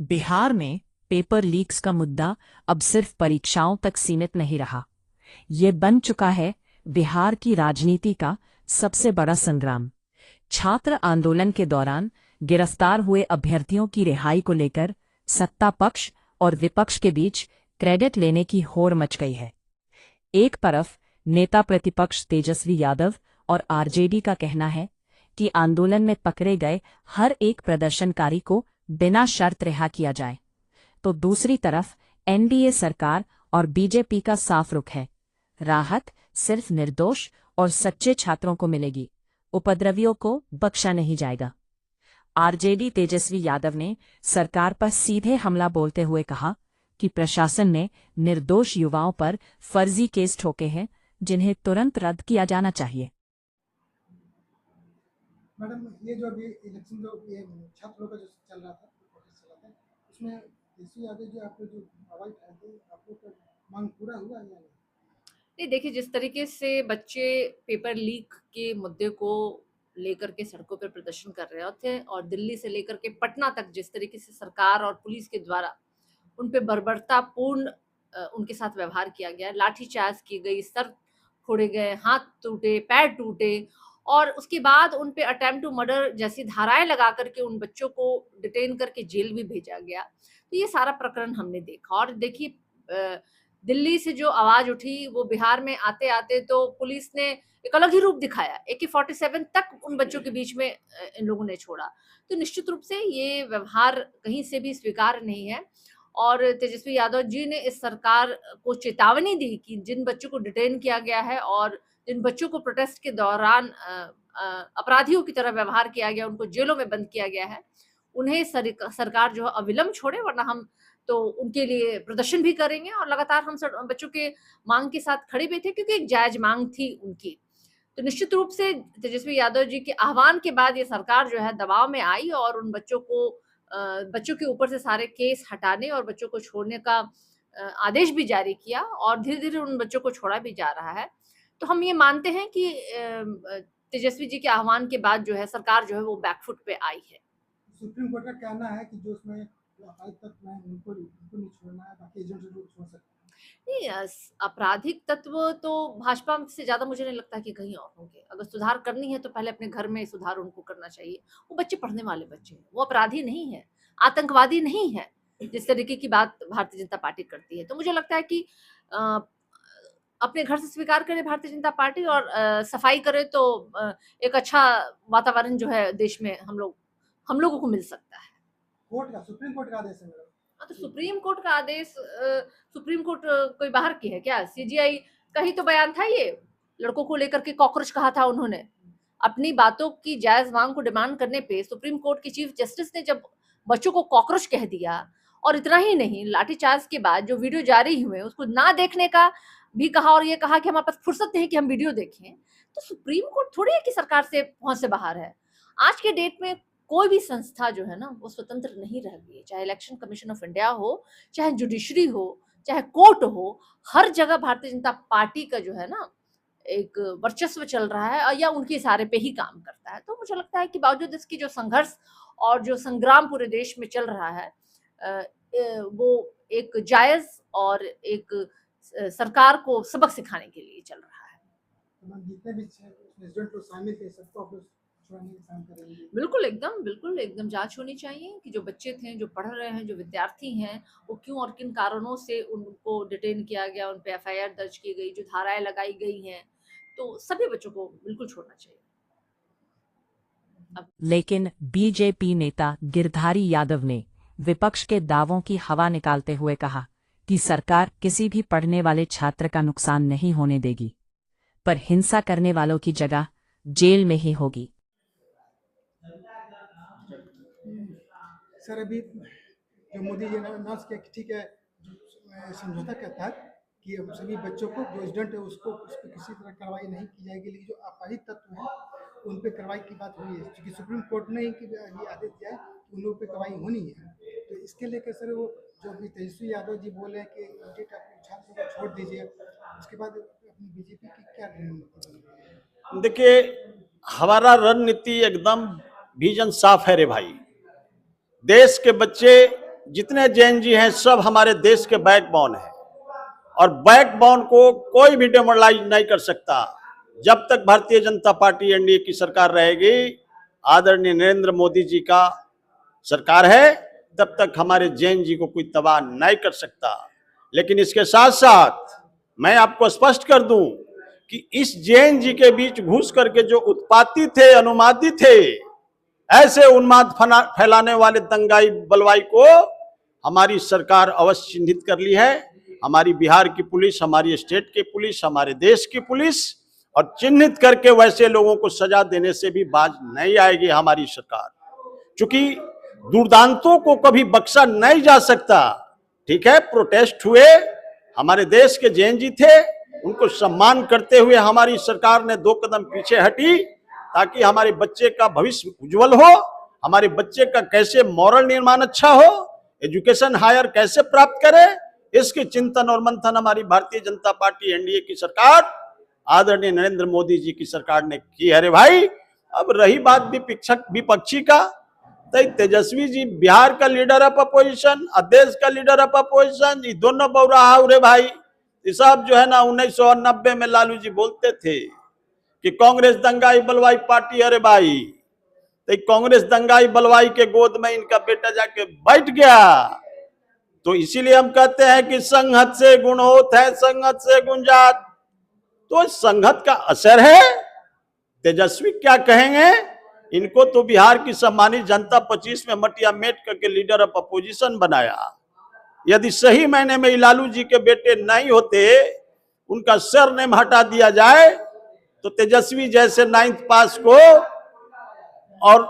बिहार में paper leaks का मुद्दा अब सिर्फ परीक्षाओं तक सीमित नहीं रहा। ये बन चुका है बिहार की राजनीति का सबसे बड़ा संग्राम। छात्र आंदोलन के दौरान गिरफ्तार हुए अभ्यर्थियों की रिहाई को लेकर सत्ता पक्ष और विपक्ष के बीच क्रेडिट लेने की होड़ मच गई है। एक तरफ नेता प्रतिपक्ष तेजस्वी यादव और आरजेडी का कहना है कि आंदोलन में पकड़े गए हर एक प्रदर्शनकारी को बिना शर्त रिहा किया जाए, तो दूसरी तरफ एनडीए सरकार और बीजेपी का साफ रुख है, राहत सिर्फ निर्दोष और सच्चे छात्रों को मिलेगी, उपद्रवियों को बख्शा नहीं जाएगा। आरजेडी तेजस्वी यादव ने सरकार पर सीधे हमला बोलते हुए कहा कि प्रशासन ने निर्दोष युवाओं पर फर्जी केस ठोके हैं, जिन्हें तुरंत रद्द किया जाना चाहिए। मैडम, ये जो अभी इलेक्शन जो ये छात्रों का जो चल रहा था, प्रोटेस्ट चल रहा था, उसमें तेजस्वी यादव जी आपने जो आवाज उठाए थे, आप लोग का मांग पूरा हुआ या नहीं? नहीं, देखिए, जिस तरीके से बच्चे पेपर लीक के मुद्दे को लेकर के सड़कों पर प्रदर्शन कर रहे थे और दिल्ली से लेकर के पटना तक जिस तरीके से सरकार और पुलिस के द्वारा उन पे बर्बरतापूर्ण उनके साथ व्यवहार किया गया, लाठीचार्ज की गई, सर फोड़े गए, हाथ टूटे, पैर टूटे और उसके बाद उन पे अटेम्प्ट टू मर्डर जैसी धाराएं लगा करके उन बच्चों को डिटेन करके जेल भी भेजा गया। तो ये सारा प्रकरण हमने देखा और देखिए, दिल्ली से जो आवाज उठी वो बिहार में आते आते तो पुलिस ने एक अलग ही रूप दिखाया। AK-47 तक उन बच्चों के बीच में इन लोगों ने छोड़ा। तो निश्चित रूप से ये व्यवहार कहीं से भी स्वीकार्य नहीं है और तेजस्वी यादव जी ने इस सरकार को चेतावनी दी कि जिन बच्चों को डिटेन किया गया है और जिन बच्चों को प्रोटेस्ट के दौरान अपराधियों की तरह व्यवहार किया गया, उनको जेलों में बंद किया गया है, उन्हें सरकार जो है अविलंब छोड़े, वरना हम तो उनके लिए प्रदर्शन भी करेंगे और लगातार हम बच्चों के मांग के साथ खड़े भी थे क्योंकि एक जायज मांग थी उनकी। तो निश्चित रूप से तेजस्वी यादव जी के आह्वान के बाद ये सरकार जो है दबाव में आई और उन बच्चों के ऊपर से सारे केस हटाने और बच्चों को छोड़ने का आदेश भी जारी किया और धीरे-धीरे उन बच्चों को छोड़ा भी जा रहा है। तो हम ये मानते हैं कि तेजस्वी जी के आह्वान के बाद जो है सरकार जो है वो बैकफुट पे आई है। सुप्रीम कोर्ट का कहना है कि जो उसमें आपराधिक तत्व हैं उनको नहीं छोड़ना है, बाकी एजेंट लोग छोड़ सकते हैं। नहीं, आपराधिक तत्व तो भाजपा से ज़्यादा मुझे नहीं लगता कि कहीं और होंगे। अगर सुधार करनी है तो पहले अपने घर में सुधार उनको करना चाहिए। वो बच्चे पढ़ने वाले बच्चे हैं, वो अपराधी नहीं है, आतंकवादी नहीं है, जिस तरीके की बात भारतीय जनता पार्टी करती है। तो मुझे लगता है कि अ, अपने घर से स्वीकार करे भारतीय जनता पार्टी और सफाई करे तो एक अच्छा वातावरण जो है देश में हम लोगों को मिल सकता है। सुप्रीम कोर्ट का आदेश है मैडम। हाँ, तो सुप्रीम कोर्ट का आदेश सुप्रीम कोर्ट कोई बाहर की है क्या? सीजीआई का ही तो बयान था ये। लड़कों को लेकर के कॉकरोच कहा था उन्होंने। अपनी बातों की जायज मांग को डिमांड करने पे सुप्रीम कोर्ट की चीफ जस्टिस ने जब बच्चों को कॉकरोच कह दिया और इतना ही नहीं, लाठीचार्ज के बाद जो वीडियो जारी हुए उसको ना देखने का भी कहा और ये कहा कि हमारे पास फुर्सत नहीं कि हम वीडियो देखें। तो सुप्रीम कोर्ट थोड़ी है कि सरकार से पहुंच से बाहर है। आज के डेट में कोई भी संस्था जो है ना वो स्वतंत्र नहीं रह गई है, चाहे इलेक्शन कमीशन ऑफ इंडिया हो, चाहे जुडिशरी हो, चाहे कोर्ट हो, हर जगह भारतीय जनता पार्टी का जो है ना एक वर्चस्व चल रहा है या उनके इशारे पे ही काम करता है। तो मुझे लगता है कि बावजूद इसकी जो संघर्ष और जो संग्राम पूरे देश में चल रहा है, वो एक जायज और एक सरकार को सबक सिखाने के लिए चल रहा है। जितने भी प्रेसिडेंट लोग शामिल थे सबको आप छुड़ाने का काम करेंगे? बिल्कुल एकदम जांच होनी चाहिए कि जो बच्चे थे, जो पढ़ रहे हैं, जो विद्यार्थी हैं, वो क्यों और किन कारणों से उनको डिटेन किया गया, उन पे एफआईआर दर्ज की गई, जो धाराएं लगाई गई हैं, तो सभी बच्चों को बिल्कुल छोड़ना चाहिए। लेकिन बीजेपी नेता गिरधारी यादव ने विपक्ष के दावों की हवा निकालते हुए कहा कि सरकार किसी भी पढ़ने वाले छात्र का नुकसान नहीं होने देगी, पर हिंसा करने वालों की जगह जेल में ही होगी। सर, अभी जो मोदी जी ने अनाउंस किया कि ठीक है, समझौता के तहत कि हम सभी बच्चों को जो एजेंट है उसको उस पर किसी तरह कार्रवाई नहीं की जाएगी, लेकिन जो आपराधिक तत्व हैं उन पर कार्रवाई की बात हुई है, क्योंकि सुप्रीम कोर्ट ने ये आदेश दिया है कि उन लोगों पर कार्रवाई होनी है। तो इसके लेकर सर वो जो अभी तेजस्वी यादव जी बोले हैं कि छात्रों को छोड़ दीजिए, उसके बाद अपनी बीजेपी की क्या रणनीति? देखिए, हमारा रणनीति एकदम विजन साफ है रे भाई। देश के बच्चे जितने जेएनजी हैं सब हमारे देश के बैकबोन हैं और बैकबोन को कोई भी डिमोरलाइज नहीं कर सकता। जब तक भारतीय जनता पार्टी एनडीए की सरकार रहेगी, आदरणीय नरेंद्र मोदी जी का सरकार है, तब तक हमारे जेएनजी को कोई तबाह नहीं कर सकता। लेकिन इसके साथ साथ मैं आपको स्पष्ट कर दूं कि इस जेएनजी के बीच घुस करके जो उत्पाती थे, अनुमादी थे, ऐसे उन्माद फैलाने वाले दंगाई बलवाई को हमारी सरकार अवश्य चिन्हित कर ली है। हमारी बिहार की पुलिस, हमारी स्टेट की पुलिस, हमारे देश की पुलिस, और चिन्हित करके वैसे लोगों को सजा देने से भी बाज नहीं आएगी हमारी सरकार। क्योंकि दुर्दांतों को कभी बख्शा नहीं जा सकता। ठीक है, प्रोटेस्ट हुए, हमारे देश के जेएनजी थे, उनको सम्मान करते हुए हमारी सरकार ने 2 कदम पीछे हटी ताकि हमारे बच्चे का भविष्य उज्जवल हो, हमारे बच्चे का कैसे मॉरल निर्माण अच्छा हो, एजुकेशन हायर कैसे प्राप्त करे, इसके चिंतन और मंथन हमारी भारतीय जनता पार्टी एनडीए की सरकार, आदरणीय नरेंद्र मोदी जी की सरकार ने की। अरे भाई, अब रही बात विपक्षी का, तो तेजस्वी जी बिहार का लीडर ऑफ अपोजिशन, देश का लीडर ऑफ अपोजिशन, ये दोनों बौराहा रे भाई। ये सब जो है ना 1990 में लालू जी बोलते थे कि कांग्रेस दंगाई बलवाई पार्टी। अरे भाई, तो कांग्रेस दंगाई बलवाई के गोद में इनका बेटा जाके बैठ गया। तो इसीलिए हम कहते हैं कि संगत से गुण होत है, संगत से गुण जात। तो संगत का असर है। तेजस्वी क्या कहेंगे? इनको तो बिहार की सम्मानित जनता 25 में मटिया मेट करके लीडर ऑफ अपोजिशन बनाया। यदि सही मायने में लालू जी के बेटे नहीं होते, उनका सरनेम हटा दिया जाए, तो तेजस्वी जैसे 9th पास को और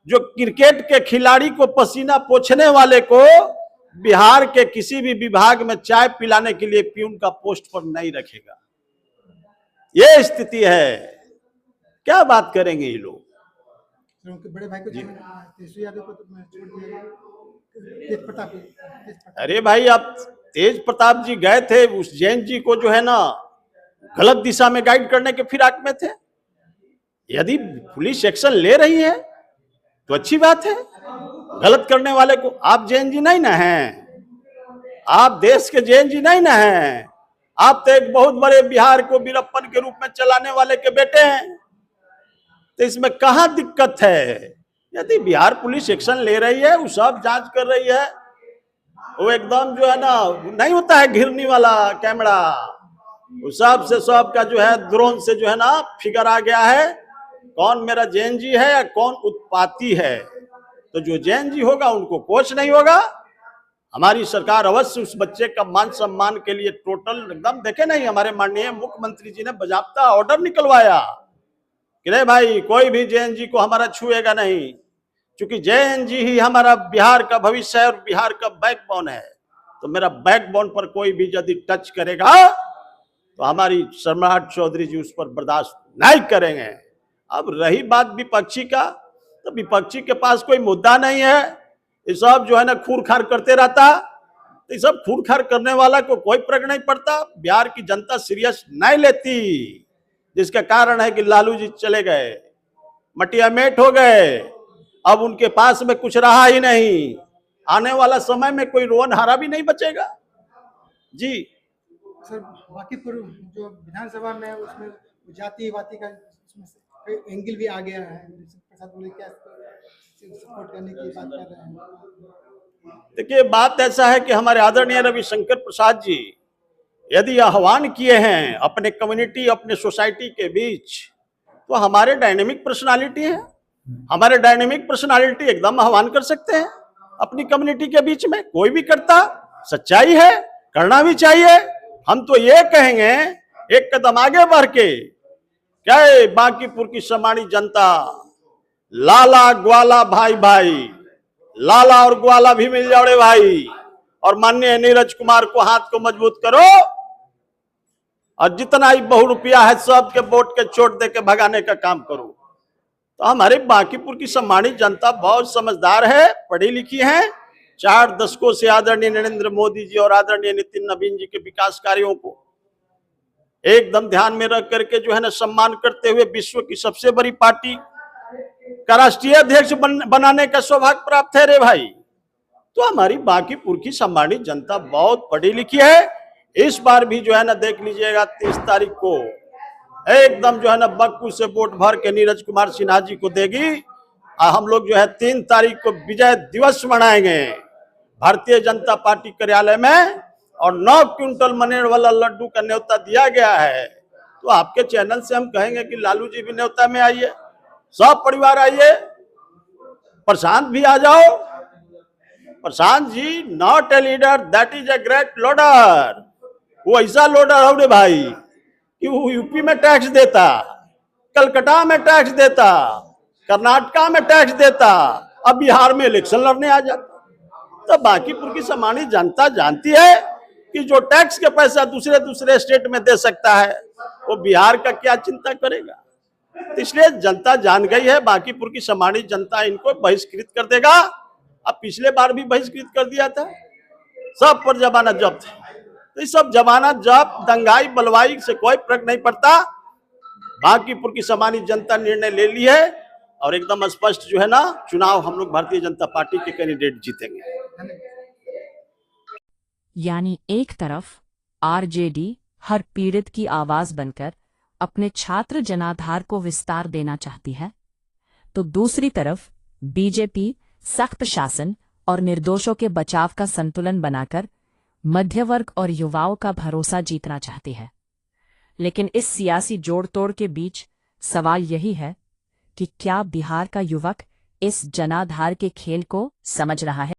जो क्रिकेट के खिलाड़ी को पसीना पोंछने वाले को बिहार के किसी भी विभाग में चाय पिलाने के लिए प्यून का पोस्ट पर नहीं रखेगा। ये स्थिति है। क्या बात करेंगे ये लोग? उनके बड़े भाई को तेजस्वी यादव को तो छोड़ दिया, तेज प्रताप। अरे भाई, अब तेज प्रताप जी गए थे उस जैन जी को जो है ना गलत दिशा में गाइड करने के फिराक में थे। यदि पुलिस एक्शन ले रही है तो अच्छी बात है। गलत करने वाले को, आप जैन जी नहीं ना हैं, आप देश के जैन जी नहीं ना हैं, आप तो एक बहुत बड़े बिहार को वीरप्पन के रूप में चलाने वाले के बेटे हैं। तो इसमें कहां दिक्कत है? यदि बिहार पुलिस एक्शन ले रही है, वो सब जांच कर रही है, वो एकदम जो है ना नहीं होता है घिरनी वाला कैमरा, वो सब से सब का जो है ड्रोन से जो है ना फिगर आ गया है कौन मेरा जैन जी है या कौन उत्पाती है। तो जो जैन जी होगा उनको कोच नहीं होगा। हमारी सरकार अवश्य उस बच्चे का मान सम्मान के लिए टोटल एकदम, देखे नहीं, हमारे माननीय मुख्यमंत्री जी ने बाकायदा ऑर्डर निकलवाया कि नहीं भाई, कोई भी जैन जी को हमारा छुएगा नहीं, क्योंकि जैन जी ही हमारा बिहार का भविष्य है और बिहार का बैकबोन है। तो मेरा बैकबोन पर कोई भी यदि टच करेगा तो हमारी सम्राट चौधरी जी उस पर बर्दाश्त नहीं करेंगे। अब रही बात विपक्षी का, तो विपक्षी के पास कोई मुद्दा नहीं है। ये सब जो है ना खूर खार करते रहता, तो ये सब खूर खार करने वाला को कोई फर्क नहीं पड़ता। बिहार की जनता सीरियस नहीं लेती, जिसका कारण है कि लालू जी चले गए, मटिया मेट हो गए, अब उनके पास में कुछ रहा ही नहीं। आने वाला समय में कोई रोन हारा भी नहीं बचेगा। जी सर, बांकीपुर जो विधानसभा में उसमें जाति-वाति का उसमें एंगल भी आ गया है। प्रसाद बोले क्या सपोर्ट करने की बात कर रहे हैं? देखिए, बात ऐसा है कि हमारे आदरणीय रविशंकर प्रसाद जी यदि आह्वान किए हैं अपने कम्युनिटी, अपने सोसाइटी के बीच, तो हमारे डायनेमिक पर्सनालिटी है, हमारे डायनेमिक पर्सनालिटी एकदम आह्वान कर सकते हैं अपनी कम्युनिटी के बीच में। कोई भी करता, सच्चाई है, करना भी चाहिए। हम तो ये कहेंगे एक कदम आगे बढ़ के, क्या है बांकीपुर की सम्मानित जनता, लाला ग्वाला भाई भाई, लाला और ग्वाला भी मिल जाओ रे भाई, और माननीय नीरज कुमार को हाथ को मजबूत करो, और जितना ही बहु रुपया है सबके वोट के चोट दे के भगाने का काम करो। तो हमारे बांकीपुर की सम्मानित जनता बहुत समझदार है, पढ़ी लिखी है। 4 दशकों से आदरणीय नरेंद्र मोदी जी और आदरणीय नितिन नवीन जी के विकास कार्यों को एकदम ध्यान में रख करके जो है ना सम्मान करते हुए विश्व की सबसे बड़ी पार्टी का राष्ट्रीय अध्यक्ष बनाने का सौभाग्य प्राप्त है रे भाई। तो हमारी बांकीपुर की सम्मानित जनता बहुत पढ़ी लिखी है। इस बार भी जो है ना देख लीजिएगा 30 तारीख को एकदम जो है ना बक्कू से वोट भर के नीरज कुमार सिन्हा जी को देगी। और हम लोग जो है 3 तारीख को विजय दिवस मनाएंगे भारतीय जनता पार्टी कार्यालय में, और 9 क्विंटल मनेर वाला लड्डू का न्योता दिया गया है। तो आपके चैनल से हम कहेंगे कि लालू जी भी न्योता में आइए, सब परिवार आइए, प्रशांत भी आ जाओ। Prashant ji not a leader, that is a great loader. वो ऐसा लोडर हो रे भाई कि वो यूपी में टैक्स देता, कलकत्ता में टैक्स देता, कर्नाटका में टैक्स देता, अब बिहार में इलेक्शन लड़ने आ जाता। तो बांकीपुर की सम्मानित जनता जानती है कि जो टैक्स के पैसा दूसरे स्टेट में दे सकता है वो बिहार का क्या चिंता करेगा। तो इसलिए जनता जान गई है, बांकीपुर की सम्मानित जनता इनको बहिष्कृत कर देगा। अब पिछले बार भी बहिष्कृत कर दिया था, सब पर जमानत जब्त है। तो इस सब जमानत जब्त दंगाई बलवाई से कोई फर्क नहीं पड़ता। बांकीपुर की सम्मानित जनता निर्णय ले ली है और एकदम स्पष्ट जो है ना चुनाव हम लोग भारतीय जनता पार्टी के कैंडिडेट जीतेंगे। यानी एक तरफ आरजेडी हर पीड़ित की आवाज बनकर अपने छात्र जनाधार को विस्तार देना चाहती है, तो दूसरी तरफ बीजेपी सख्त शासन और निर्दोषों के बचाव का संतुलन बनाकर मध्य वर्ग और युवाओं का भरोसा जीतना चाहती है। लेकिन इस सियासी जोड़ तोड़ के बीच सवाल यही है कि क्या बिहार का युवक इस जनाधार के खेल को समझ रहा है?